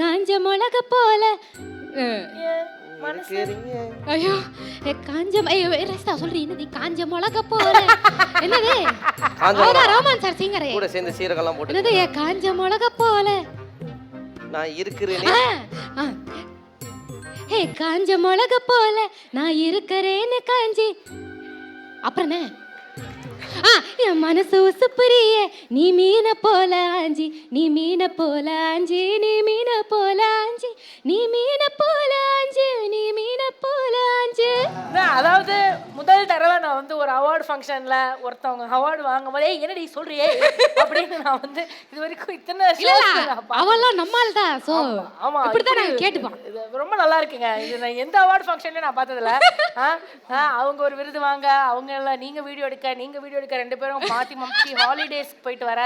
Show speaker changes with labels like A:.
A: காஞ்ச மிளக போல ஐயோ காஞ்ச ரஸ்தா சொல்றீ என்னது காஞ்ச மிளக போல என்னது அவதான் ரோமான் சார் சிங்கரே
B: கூட சேர்ந்து சீரகெல்லாம் போட்டு
A: என்னது காஞ்ச மிளக போல
B: நான் இருக்கிறேனே
A: ஹே காஞ்ச மிளக போல நான் இருக்கிறேன்னு காஞ்சி அப்புறம் என் மனசு உசுப்புரியே நீ மீன போல ஆஞ்சி நீ மீன போல ஆஞ்சி நீ மீன போல ஆஞ்சி நீ மீன போல ஆஞ்சி நீ மீன போல ஆஞ்சி.
C: அதாவது முதல் தடவை நான் வந்து ஒரு அவார்டு ஃபங்க்ஷன்ல ஒருத்தவங்க அவார்டு வாங்கும் போதே என்னடி சொல்றியே அப்படின்னு நான் வந்து இது வரைக்கும் இத்தனை
A: அவெல்லாம் நம்மால் தான் சோ
C: ஆமா
A: இப்படிதான் நாங்க கேட்டுப்போம்.
C: ரொம்ப நல்லா இருக்குங்க இது. நான் எந்த அவார்டு ஃபங்க்ஷன்லயும் நான் பார்த்ததில்ல. அவங்க ஒரு விருது வாங்க அவங்க எல்லாம் நீங்க வீடியோ எடுக்க 2 பேரும் மாத்தி ஹாலிடேஸ்க்கு போயிட்டு வர